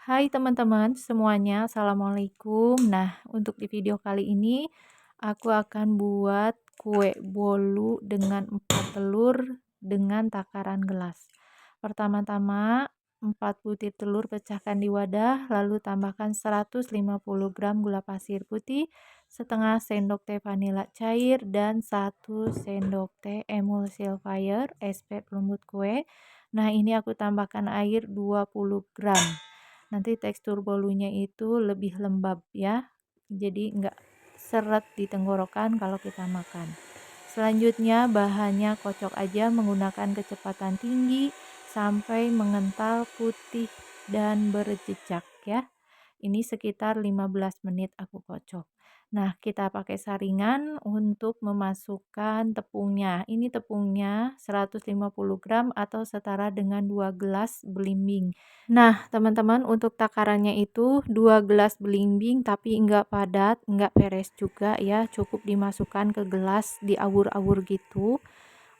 Hai teman-teman semuanya, assalamualaikum. Nah, untuk di video kali ini aku akan buat kue bolu dengan 4 telur dengan takaran gelas. Pertama-tama 4 butir telur pecahkan di wadah, lalu tambahkan 150 gram gula pasir putih, setengah sendok teh vanila cair, dan 1 sendok teh emulsifier SP pelembut kue. Nah, ini aku tambahkan air 20 gram. Nanti tekstur bolunya itu lebih lembab ya, jadi nggak seret di tenggorokan kalau kita makan. Selanjutnya bahannya kocok aja menggunakan kecepatan tinggi sampai mengental putih dan berjejak ya. Ini sekitar 15 menit aku kocok. Nah, kita pakai saringan untuk memasukkan tepungnya. Ini tepungnya 150 gram atau setara dengan 2 gelas belimbing. Nah, teman-teman, untuk takarannya itu 2 gelas belimbing tapi enggak padat, enggak peres juga ya, cukup dimasukkan ke gelas diabur-abur gitu.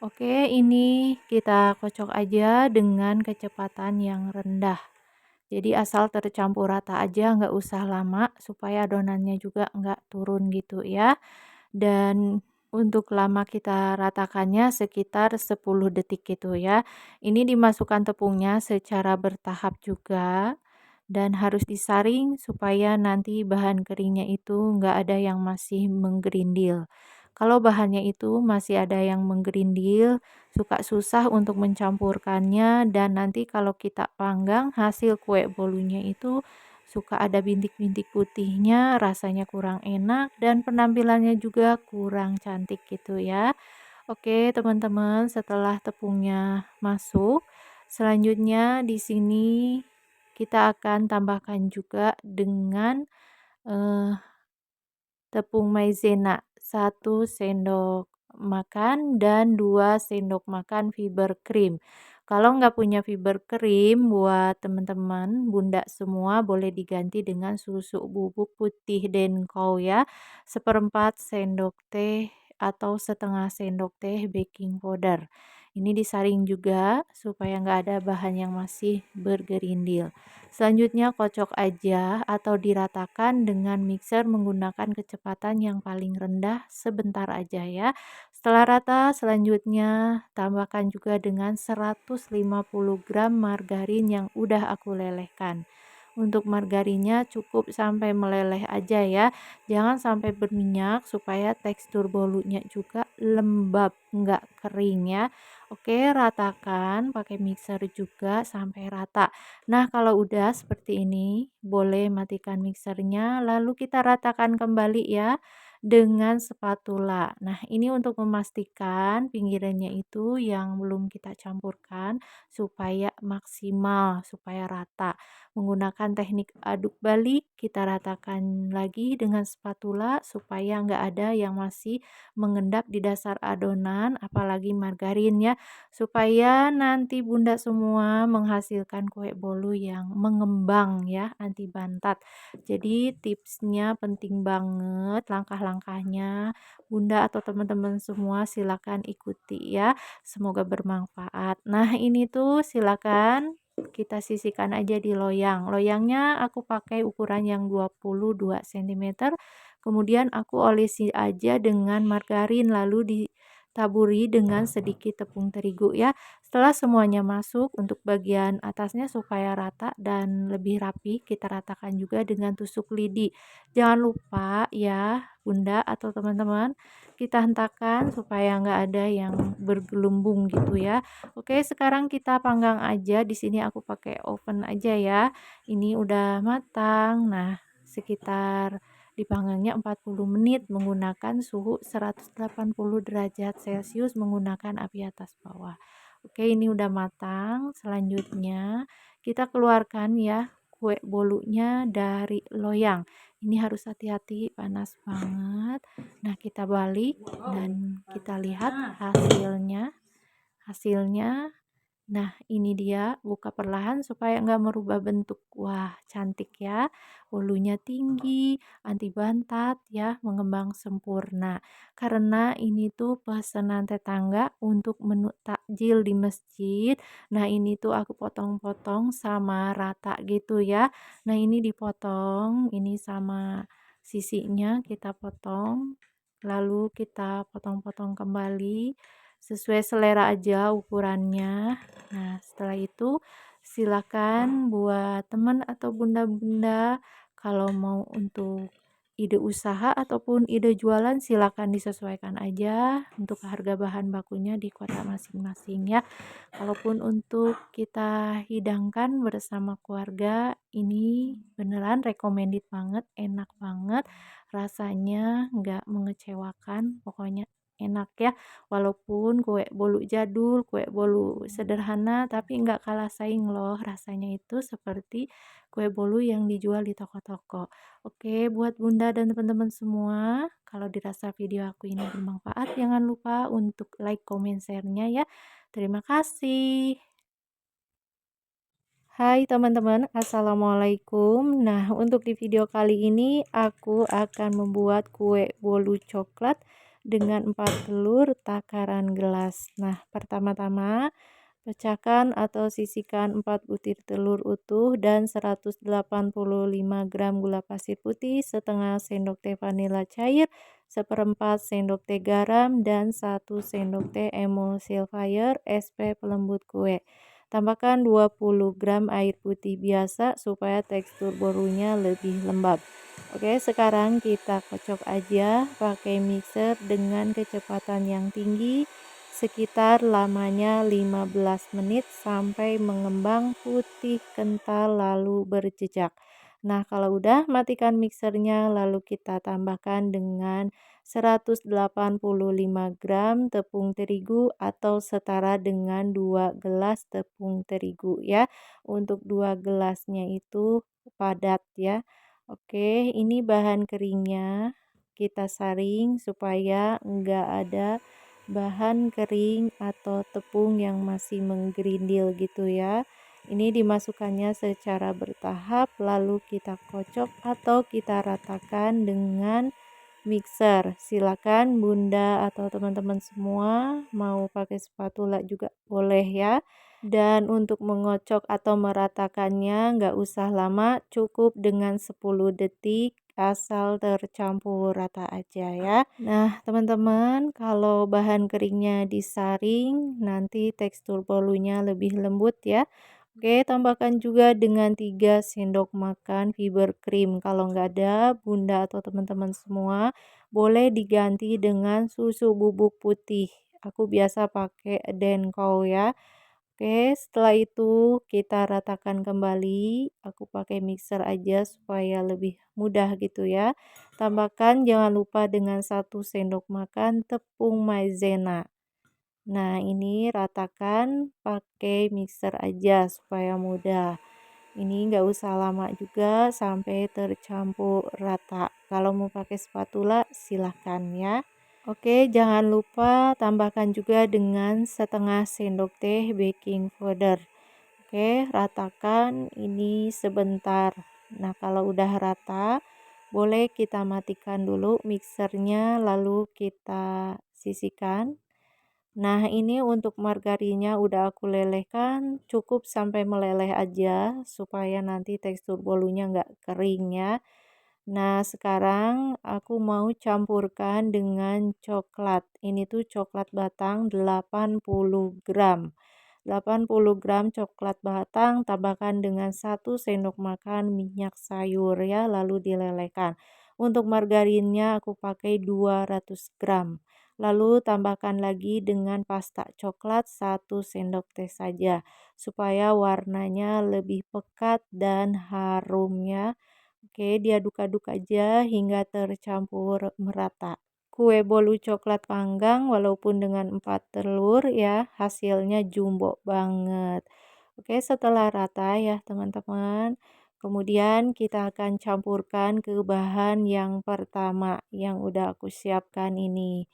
Oke, ini kita kocok aja dengan kecepatan yang rendah. Jadi asal tercampur rata aja, nggak usah lama supaya adonannya juga nggak turun gitu ya. Dan untuk lama kita ratakannya sekitar 10 detik gitu ya. Ini dimasukkan tepungnya secara bertahap juga dan harus disaring supaya nanti bahan keringnya itu nggak ada yang masih menggerindil. Kalau bahannya itu masih ada yang menggerindil, suka susah untuk mencampurkannya, dan nanti kalau kita panggang hasil kue bolunya itu suka ada bintik-bintik putihnya, rasanya kurang enak dan penampilannya juga kurang cantik gitu ya. Oke, teman-teman, setelah tepungnya masuk, selanjutnya di sini kita akan tambahkan juga dengan eh, tepung maizena 1 sendok makan dan 2 sendok makan fiber cream. Kalau nggak punya fiber cream, buat teman-teman bunda semua boleh diganti dengan susu bubuk putih Denko ya, 1/4 sendok teh atau setengah sendok teh baking powder. Ini disaring juga supaya nggak ada bahan yang masih bergerindil. Selanjutnya kocok aja atau diratakan dengan mixer menggunakan kecepatan yang paling rendah sebentar aja ya. Setelah rata, selanjutnya tambahkan juga dengan 150 gram margarin yang udah aku lelehkan. Untuk margarinnya cukup sampai meleleh aja ya, jangan sampai berminyak supaya tekstur bolunya juga lembab, nggak kering ya. Oke, ratakan pakai mixer juga sampai rata. Nah, kalau udah seperti ini, boleh matikan mixernya, lalu kita ratakan kembali ya dengan spatula. Nah, ini untuk memastikan pinggirannya itu yang belum kita campurkan supaya maksimal, supaya rata. Menggunakan teknik aduk balik, kita ratakan lagi dengan spatula supaya nggak ada yang masih mengendap di dasar adonan, apalagi margarin ya, supaya nanti bunda semua menghasilkan kue bolu yang mengembang ya, anti bantat. Jadi tipsnya penting banget, langkah-langkahnya bunda atau teman-teman semua silakan ikuti ya, semoga bermanfaat. Nah, ini tuh silakan kita sisihkan aja di loyang. Loyangnya aku pakai ukuran yang 22 cm. Kemudian aku olesi aja dengan margarin lalu ditaburi dengan sedikit tepung terigu ya. Setelah semuanya masuk, untuk bagian atasnya supaya rata dan lebih rapi, kita ratakan juga dengan tusuk lidi. Jangan lupa ya bunda atau teman-teman, kita hentakan supaya nggak ada yang bergelumbung gitu ya. Oke, sekarang kita panggang aja. Di sini aku pakai oven aja ya. Ini udah matang. Nah, sekitar dipanggangnya 40 menit menggunakan suhu 180 derajat Celcius menggunakan api atas bawah. Oke, ini udah matang. Selanjutnya kita keluarkan ya kue bolunya dari loyang. Ini harus hati-hati, panas banget. Nah, kita balik dan kita lihat hasilnya. Hasilnya Nah, ini dia, buka perlahan supaya nggak merubah bentuk. Wah, cantik ya. Bolunya tinggi, anti bantat ya, mengembang sempurna. Karena ini tuh pesanan tetangga untuk menu takjil di masjid. Nah, ini tuh aku potong-potong sama rata gitu ya. Nah, ini dipotong, ini sama sisinya kita potong. Lalu kita potong-potong kembali sesuai selera aja ukurannya. Nah, setelah itu silakan buat teman atau bunda-bunda kalau mau untuk ide usaha ataupun ide jualan silakan disesuaikan aja untuk harga bahan bakunya di kota masing-masing ya. Kalaupun untuk kita hidangkan bersama keluarga, ini beneran recommended banget, enak banget, rasanya nggak mengecewakan, pokoknya enak ya. Walaupun kue bolu jadul, kue bolu sederhana, tapi nggak kalah saing loh rasanya itu seperti kue bolu yang dijual di toko-toko. Oke, buat Bunda dan teman-teman semua, kalau dirasa video aku ini bermanfaat, jangan lupa untuk like, comment, share-nya ya. Terima kasih. Hai teman-teman, assalamualaikum. Nah, untuk di video kali ini aku akan membuat kue bolu coklat dengan 4 telur takaran gelas. Nah, pertama-tama pecahkan atau sisihkan 4 butir telur utuh dan 185 gram gula pasir putih, setengah sendok teh vanila cair, seperempat sendok teh garam, dan 1 sendok teh emulsifier SP pelembut kue. Tambahkan 20 gram air putih biasa supaya tekstur bolunya lebih lembab. Oke, sekarang kita kocok aja pakai mixer dengan kecepatan yang tinggi sekitar lamanya 15 menit sampai mengembang putih kental lalu berjejak. Nah, kalau udah matikan mixernya lalu kita tambahkan dengan 185 gram tepung terigu atau setara dengan 2 gelas tepung terigu ya. Untuk 2 gelasnya itu padat ya. Oke, ini bahan keringnya kita saring supaya enggak ada bahan kering atau tepung yang masih menggerindil gitu ya. Ini dimasukkannya secara bertahap lalu kita kocok atau kita ratakan dengan mixer. Silakan Bunda atau teman-teman semua mau pakai spatula juga boleh ya. Dan untuk mengocok atau meratakannya nggak usah lama, cukup dengan 10 detik asal tercampur rata aja ya. Nah, teman-teman, kalau bahan keringnya disaring, nanti tekstur bolunya lebih lembut ya. Oke, tambahkan juga dengan 3 sendok makan fiber cream. Kalau nggak ada, Bunda atau teman-teman semua boleh diganti dengan susu bubuk putih. Aku biasa pakai Denko ya. Oke, setelah itu kita ratakan kembali. Aku pakai mixer aja supaya lebih mudah gitu ya. Tambahkan jangan lupa dengan 1 sendok makan tepung maizena. Nah, ini ratakan pakai mixer aja supaya mudah. Ini nggak usah lama juga sampai tercampur rata. Kalau mau pakai spatula silahkan ya. Oke, jangan lupa tambahkan juga dengan setengah sendok teh baking powder. Oke, ratakan ini sebentar. Nah, kalau udah rata, boleh kita matikan dulu mixernya lalu kita sisihkan. Nah, ini untuk margarinnya udah aku lelehkan, cukup sampai meleleh aja supaya nanti tekstur bolunya nggak kering ya. Nah, sekarang aku mau campurkan dengan coklat. Ini tuh coklat batang 80 gram. 80 gram coklat batang tambahkan dengan 1 sendok makan minyak sayur ya, lalu dilelehkan. Untuk margarinnya aku pakai 200 gram. Lalu tambahkan lagi dengan pasta coklat 1 sendok teh saja supaya warnanya lebih pekat dan harumnya. Oke, diaduk-aduk aja hingga tercampur merata. Kue bolu coklat panggang walaupun dengan 4 telur ya, hasilnya jumbo banget. Oke, setelah rata ya teman-teman. Kemudian kita akan campurkan ke bahan yang pertama yang udah aku siapkan ini.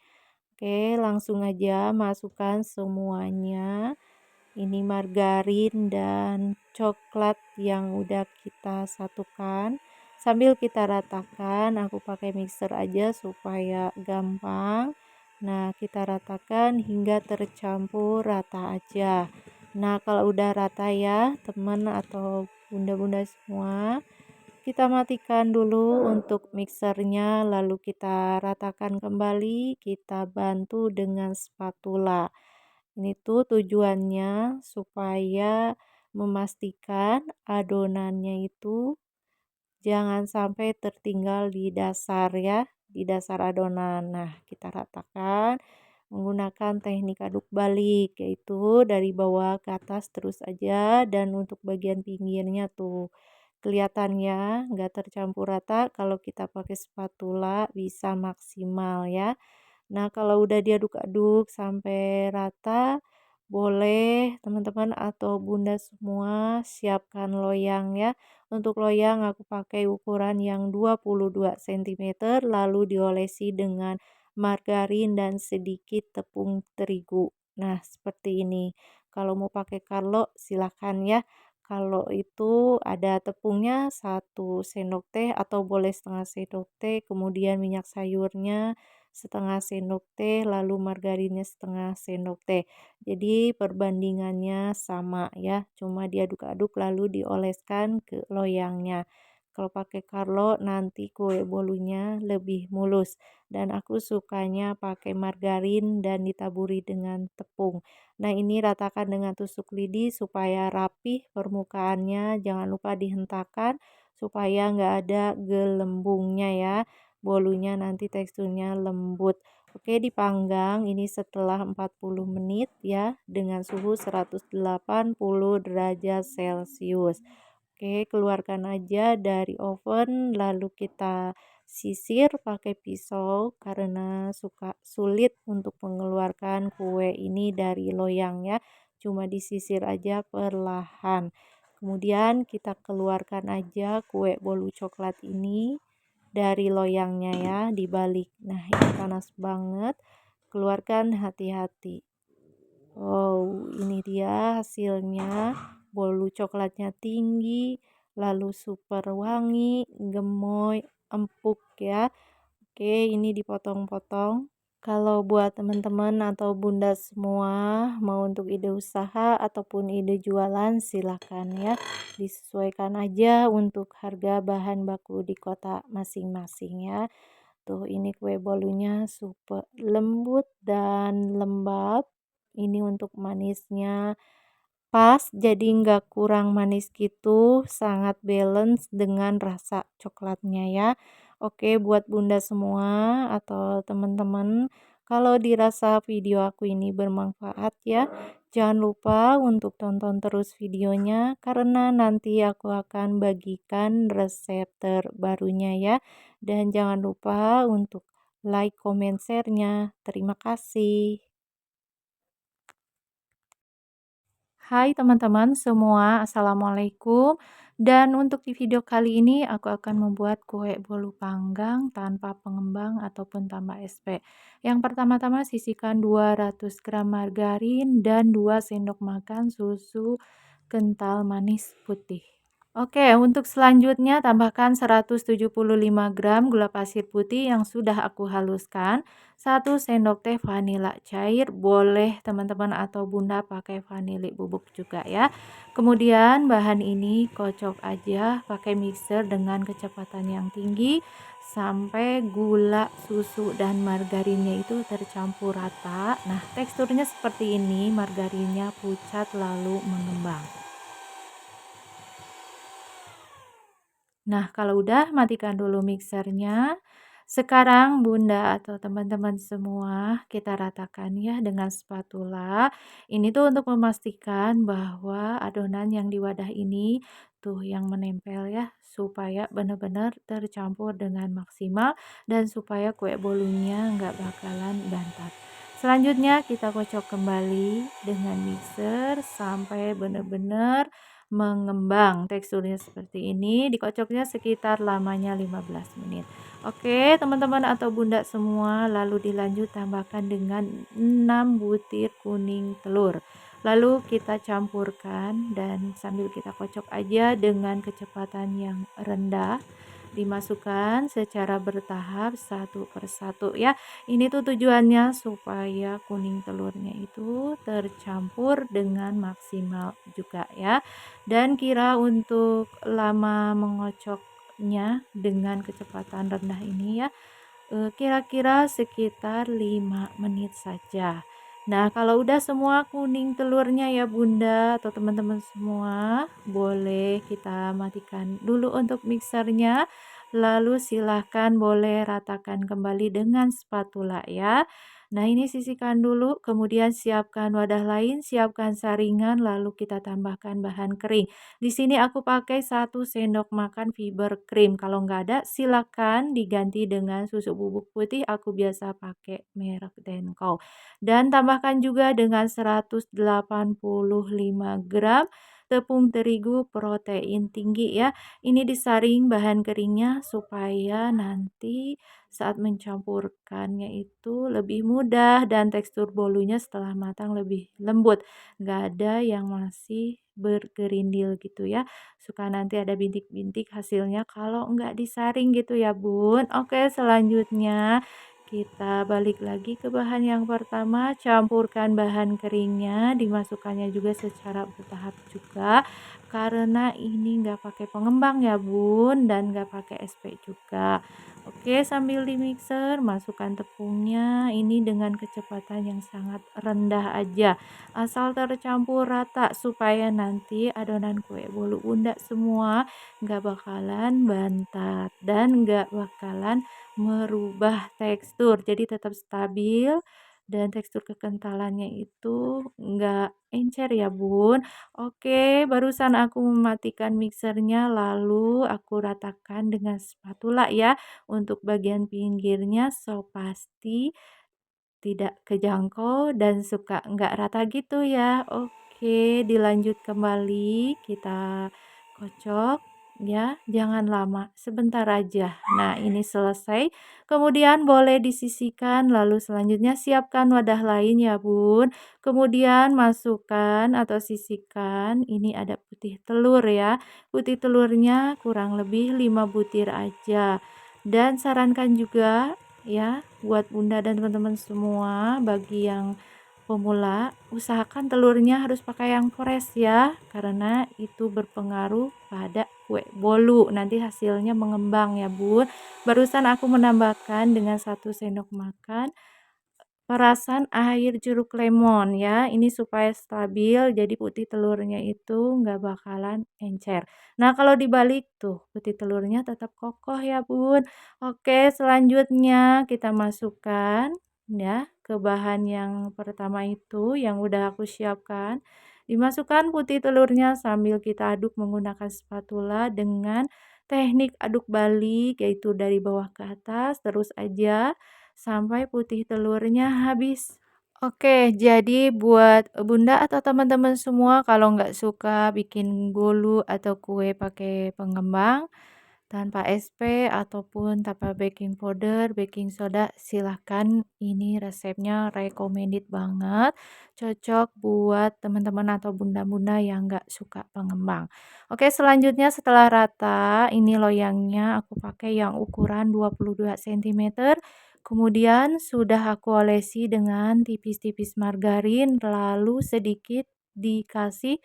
Oke, langsung aja masukkan semuanya. ini margarin dan coklat yang udah kita satukan. Sambil kita ratakan, aku pakai mixer aja supaya gampang. Nah, kita ratakan hingga tercampur rata aja. Nah, kalau udah rata ya, teman atau bunda-bunda semua, kita matikan dulu untuk mixernya, lalu kita ratakan kembali, kita bantu dengan spatula. Ini tuh tujuannya supaya memastikan adonannya itu jangan sampai tertinggal di dasar ya, di dasar adonan. Nah, kita ratakan menggunakan teknik aduk balik, yaitu dari bawah ke atas terus aja, dan untuk bagian pinggirnya tuh kelihatannya nggak tercampur rata, kalau kita pakai spatula bisa maksimal ya. Nah, kalau udah diaduk-aduk sampai rata, boleh teman-teman atau bunda semua siapkan loyang ya. Untuk loyang aku pakai ukuran yang 22 cm, lalu diolesi dengan margarin dan sedikit tepung terigu. Nah, seperti ini. Kalau mau pakai Carlo silahkan ya. Kalau itu ada tepungnya 1 sendok teh atau boleh setengah sendok teh, kemudian minyak sayurnya setengah sendok teh, lalu margarinnya setengah sendok teh. Jadi perbandingannya sama ya, cuma diaduk-aduk lalu dioleskan ke loyangnya. Kalau pakai Carlo nanti kue bolunya lebih mulus, dan aku sukanya pakai margarin dan ditaburi dengan tepung. Nah, ini ratakan dengan tusuk lidi supaya rapih permukaannya, jangan lupa dihentakkan supaya nggak ada gelembungnya ya. Bolunya nanti teksturnya lembut. Oke, dipanggang ini setelah 40 menit ya dengan suhu 180 derajat Celcius. Oke, keluarkan aja dari oven lalu kita sisir pakai pisau karena suka sulit untuk mengeluarkan kue ini dari loyang ya. Cuma disisir aja perlahan. Kemudian kita keluarkan aja kue bolu coklat ini dari loyangnya ya, dibalik. Nah, ini panas banget. Keluarkan hati-hati. Wow, ini dia hasilnya. Bolu coklatnya tinggi, lalu super wangi, gemoy, empuk ya. Oke, ini dipotong-potong. Kalau buat teman-teman atau bunda semua mau untuk ide usaha ataupun ide jualan silahkan ya, disesuaikan aja untuk harga bahan baku di kota masing-masing ya. Tuh ini kue bolunya super lembut dan lembab. Ini untuk manisnya pas, jadi nggak kurang manis gitu, sangat balance dengan rasa coklatnya ya. Oke, buat bunda semua atau teman-teman, kalau dirasa video aku ini bermanfaat ya, jangan lupa untuk tonton terus videonya karena nanti aku akan bagikan resep terbarunya ya. Dan jangan lupa untuk like, comment, share-nya. Terima kasih. Hai teman-teman semua, Assalamualaikum. Dan untuk di video kali ini aku akan membuat kue bolu panggang tanpa pengembang ataupun tanpa SP. Yang pertama-tama sisihkan 200 gram margarin dan 2 sendok makan susu kental manis putih. Oke, untuk selanjutnya tambahkan 175 gram gula pasir putih yang sudah aku haluskan, 1 sendok teh vanila cair, boleh teman-teman atau bunda pakai vanili bubuk juga ya. Kemudian bahan ini kocok aja pakai mixer dengan kecepatan yang tinggi sampai gula, susu, dan margarinnya itu tercampur rata. Nah, teksturnya seperti ini, margarinnya pucat lalu mengembang. Nah, kalau udah matikan dulu mixernya. Sekarang bunda atau teman-teman semua kita ratakan ya dengan spatula. Ini tuh untuk memastikan bahwa adonan yang di wadah ini tuh yang menempel ya, supaya benar-benar tercampur dengan maksimal dan supaya kue bolunya nggak bakalan bantat. Selanjutnya kita kocok kembali dengan mixer sampai benar-benar mengembang, teksturnya seperti ini, dikocoknya sekitar lamanya 15 menit. Oke teman-teman atau bunda semua, lalu dilanjut tambahkan dengan 6 butir kuning telur. Lalu kita campurkan dan sambil kita kocok aja dengan kecepatan yang rendah. Dimasukkan secara bertahap satu persatu ya. Ini tuh tujuannya supaya kuning telurnya itu tercampur dengan maksimal juga ya. Dan kira untuk lama mengocoknya dengan kecepatan rendah ini ya, kira-kira sekitar 5 menit saja. Nah, kalau udah semua kuning telurnya ya Bunda atau teman-teman semua, boleh kita matikan dulu untuk mixernya. Lalu silahkan boleh ratakan kembali dengan spatula ya. Nah, ini sisihkan dulu, kemudian siapkan wadah lain, siapkan saringan, lalu kita tambahkan bahan kering. Di sini aku pakai 1 sendok makan fiber cream. Kalau nggak ada, silakan diganti dengan susu bubuk putih. Aku biasa pakai merek Denko. Dan tambahkan juga dengan 185 gram tepung terigu protein tinggi ya. Ini disaring bahan keringnya supaya nanti saat mencampurkannya itu lebih mudah dan tekstur bolunya setelah matang lebih lembut. Nggak ada yang masih bergerindil gitu ya. Suka nanti ada bintik-bintik hasilnya kalau nggak disaring gitu ya Bun. Oke, selanjutnya kita balik lagi ke bahan yang pertama, campurkan bahan keringnya, dimasukkannya juga secara bertahap juga karena ini nggak pakai pengembang ya Bun dan nggak pakai SP juga. Oke, sambil di mixer masukkan tepungnya ini dengan kecepatan yang sangat rendah aja, asal tercampur rata supaya nanti adonan kue bolu Bunda semua nggak bakalan bantat dan nggak bakalan merubah tekstur. Jadi tetap stabil dan tekstur kekentalannya itu nggak encer ya Bun. Oke, barusan aku mematikan mixernya lalu aku ratakan dengan spatula ya untuk bagian pinggirnya so pasti tidak kejangkau dan suka nggak rata gitu ya. Oke, dilanjut kembali kita kocok ya, jangan lama, sebentar aja. Nah, ini selesai. Kemudian boleh disisihkan, lalu selanjutnya siapkan wadah lain ya, Bun. Kemudian masukkan atau sisihkan, ini ada putih telur ya. Putih telurnya kurang lebih 5 butir aja. Dan sarankan juga ya, buat Bunda dan teman-teman semua, bagi yang pemula, usahakan telurnya harus pakai yang fresh ya, karena itu berpengaruh pada kue bolu. Nanti hasilnya mengembang ya, Bun. Barusan aku menambahkan dengan 1 sendok makan perasan air jeruk lemon ya, ini supaya stabil jadi putih telurnya itu nggak bakalan encer. Nah, kalau dibalik tuh putih telurnya tetap kokoh ya Bun. Oke, selanjutnya kita masukkan ya ke bahan yang pertama itu yang udah aku siapkan. Dimasukkan putih telurnya sambil kita aduk menggunakan spatula dengan teknik aduk balik yaitu dari bawah ke atas terus aja sampai putih telurnya habis. Oke, jadi buat Bunda atau teman-teman semua kalau nggak suka bikin bolu atau kue pakai pengembang, tanpa SP ataupun tanpa baking powder, baking soda, silahkan ini resepnya recommended banget, cocok buat teman-teman atau bunda-bunda yang nggak suka pengembang. Oke, selanjutnya setelah rata, ini loyangnya aku pakai yang ukuran 22 cm. Kemudian sudah aku olesi dengan tipis-tipis margarin, lalu sedikit dikasih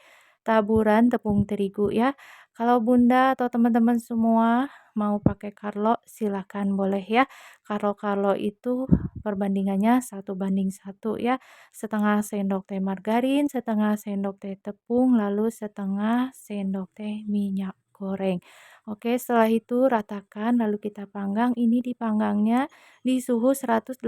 taburan tepung terigu ya. Kalau Bunda atau teman-teman semua mau pakai Carlo, silahkan boleh ya. Carlo itu perbandingannya 1 banding 1 ya. Setengah sendok teh margarin, setengah sendok teh tepung, lalu setengah sendok teh minyak goreng. Oke, setelah itu ratakan lalu kita panggang. Ini dipanggangnya di suhu 180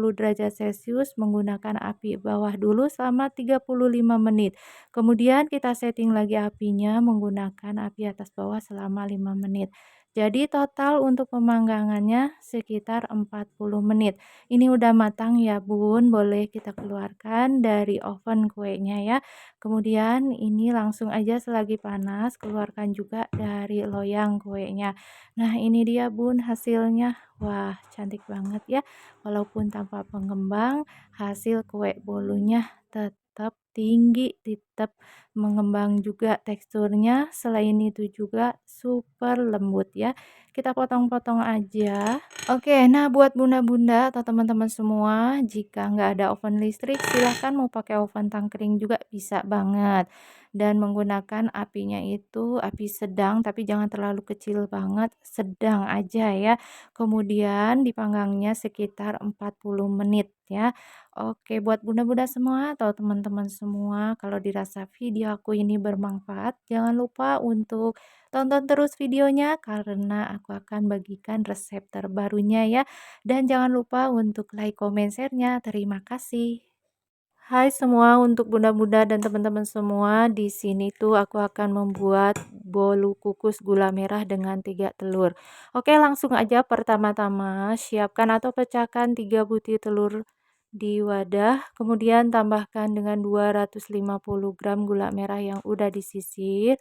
derajat Celcius menggunakan api bawah dulu selama 35 menit. Kemudian kita setting lagi apinya menggunakan api atas bawah selama 5 menit. Jadi total untuk pemanggangannya sekitar 40 menit. Ini udah matang ya Bun, boleh kita keluarkan dari oven kuenya ya. Kemudian ini langsung aja selagi panas, keluarkan juga dari loyang kuenya. Nah ini dia Bun hasilnya. Wah cantik banget ya. Walaupun tanpa pengembang, hasil kue bolunya tetap tinggi, tetap mengembang juga teksturnya, selain itu juga super lembut ya. Kita potong-potong aja. Oke, nah buat bunda-bunda atau teman-teman semua, jika nggak ada oven listrik, silahkan mau pakai oven tangkring juga bisa banget. Dan menggunakan apinya itu api sedang, tapi jangan terlalu kecil banget, sedang aja ya. Kemudian dipanggangnya sekitar 40 menit ya. Oke, buat bunda-bunda semua atau teman-teman semua, kalau dirasa video aku ini bermanfaat, jangan lupa untuk tonton terus videonya karena aku akan bagikan resep terbarunya ya. Dan jangan lupa untuk like, comment, share-nya. Terima kasih. Hai semua, untuk bunda-bunda dan teman-teman semua, di sini tuh aku akan membuat bolu kukus gula merah dengan 3 telur. Oke, langsung aja pertama-tama siapkan atau pecahkan 3 butir telur di wadah, kemudian tambahkan dengan 250 gram gula merah yang udah disisir,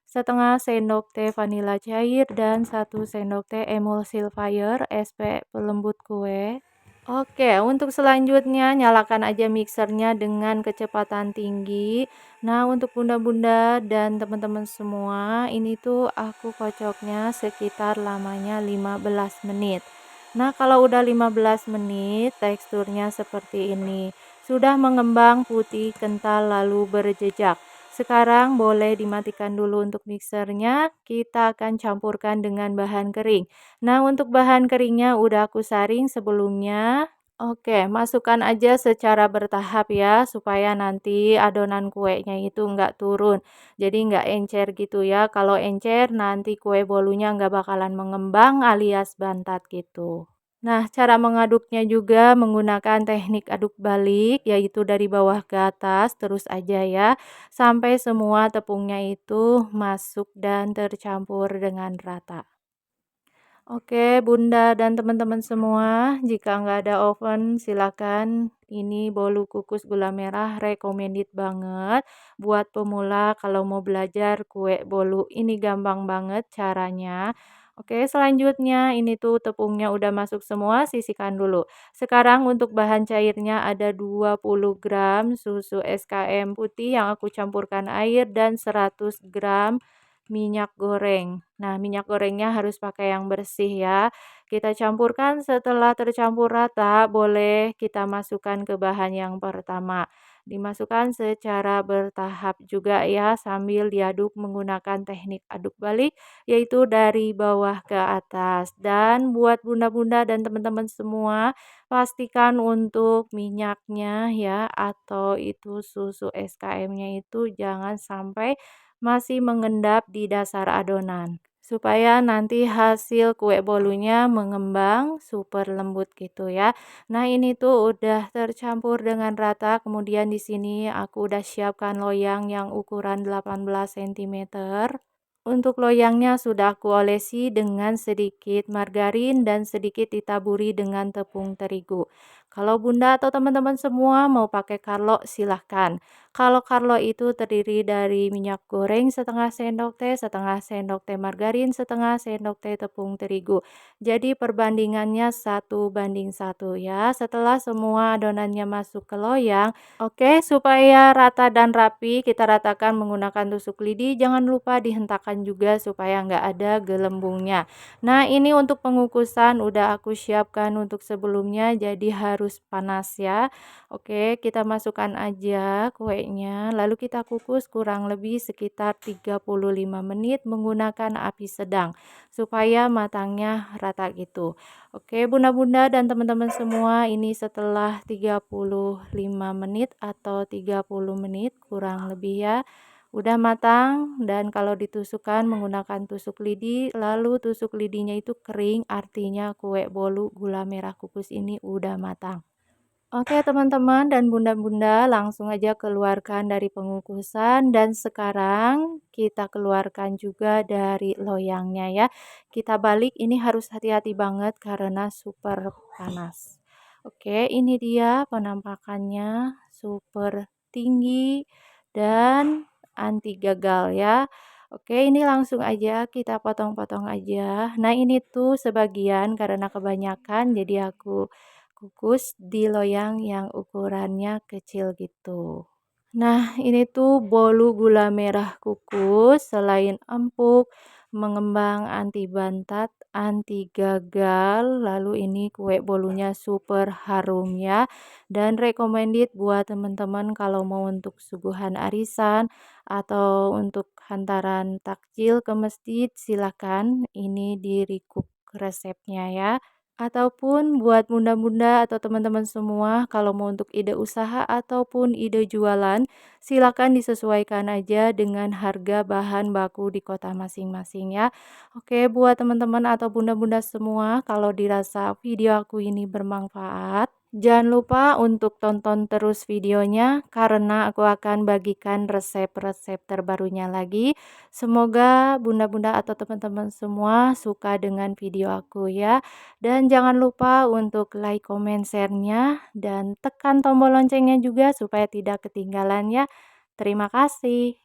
setengah sendok teh vanila cair dan 1 sendok teh emulsifier SP pelembut kue. Oke, untuk selanjutnya nyalakan aja mixernya dengan kecepatan tinggi. Nah, untuk bunda-bunda dan teman-teman semua, ini tuh aku kocoknya sekitar lamanya 15 menit. Nah, kalau udah 15 menit, teksturnya seperti ini. Sudah mengembang putih kental lalu berjejak. Sekarang boleh dimatikan dulu untuk mixernya. Kita akan campurkan dengan bahan kering. Nah, untuk bahan keringnya udah aku saring sebelumnya. Oke, masukkan aja secara bertahap ya, supaya nanti adonan kuenya itu nggak turun. Jadi nggak encer gitu ya. Kalau encer nanti kue bolunya nggak bakalan mengembang alias bantat gitu. Nah, cara mengaduknya juga menggunakan teknik aduk balik, yaitu dari bawah ke atas, terus aja ya, sampai semua tepungnya itu masuk dan tercampur dengan rata. Oke, Bunda dan teman-teman semua, jika nggak ada oven, silakan. Ini bolu kukus gula merah recommended banget buat pemula kalau mau belajar kue bolu. Ini gampang banget caranya. Oke, selanjutnya ini tuh tepungnya udah masuk semua, sisihkan dulu. Sekarang untuk bahan cairnya ada 20 gram susu SKM putih yang aku campurkan air dan 100 gram minyak goreng. Nah, minyak gorengnya harus pakai yang bersih ya. Kita campurkan, setelah tercampur rata, boleh kita masukkan ke bahan yang pertama. Dimasukkan secara bertahap juga ya, sambil diaduk menggunakan teknik aduk balik, yaitu dari bawah ke atas. Dan buat bunda-bunda dan teman-teman semua, pastikan untuk minyaknya ya, atau itu susu SKM-nya itu jangan sampai masih mengendap di dasar adonan, supaya nanti hasil kue bolunya mengembang super lembut gitu ya. Nah, ini tuh udah tercampur dengan rata, kemudian di sini aku udah siapkan loyang yang ukuran 18 cm. Untuk loyangnya sudah aku olesi dengan sedikit margarin dan sedikit ditaburi dengan tepung terigu. Kalau bunda atau teman-teman semua mau pakai karlo silahkan. Kalau karlo itu terdiri dari minyak goreng setengah sendok teh margarin, setengah sendok teh tepung terigu. Jadi perbandingannya 1:1 ya. Setelah semua adonannya masuk ke loyang, oke, supaya rata dan rapi, kita ratakan menggunakan tusuk lidi. Jangan lupa dihentakkan juga supaya nggak ada gelembungnya. Nah, ini untuk pengukusan udah aku siapkan untuk sebelumnya, jadi harus panas ya. Oke, kita masukkan aja kuenya, lalu kita kukus kurang lebih sekitar 35 menit menggunakan api sedang, supaya matangnya rata gitu. Oke, bunda-bunda dan teman-teman semua, ini setelah 35 menit atau 30 menit kurang lebih ya. Udah matang, dan kalau ditusukkan menggunakan tusuk lidi, lalu tusuk lidinya itu kering, artinya kue bolu gula merah kukus ini udah matang. Oke teman-teman dan bunda-bunda, langsung aja keluarkan dari pengukusan dan sekarang kita keluarkan juga dari loyangnya ya. Kita balik, ini harus hati-hati banget karena super panas. Oke, ini dia penampakannya, super tinggi dan anti gagal ya. Oke, ini langsung aja kita potong-potong aja. Nah, ini tuh sebagian karena kebanyakan jadi aku kukus di loyang yang ukurannya kecil gitu. Nah, ini tuh bolu gula merah kukus, selain empuk, mengembang, anti bantat, anti gagal, lalu ini kue bolunya super harum ya. Dan recommended buat teman-teman kalau mau untuk suguhan arisan atau untuk hantaran takjil ke masjid, silakan ini di recook resepnya ya. Ataupun buat bunda-bunda atau teman-teman semua kalau mau untuk ide usaha ataupun ide jualan, silakan disesuaikan aja dengan harga bahan baku di kota masing-masing ya. Oke, buat teman-teman atau bunda-bunda semua, kalau dirasa video aku ini bermanfaat, jangan lupa untuk tonton terus videonya karena aku akan bagikan resep-resep terbarunya lagi. Semoga bunda-bunda atau teman-teman semua suka dengan video aku ya. Dan jangan lupa untuk like, comment, share-nya, dan tekan tombol loncengnya juga supaya tidak ketinggalan ya. Terima kasih.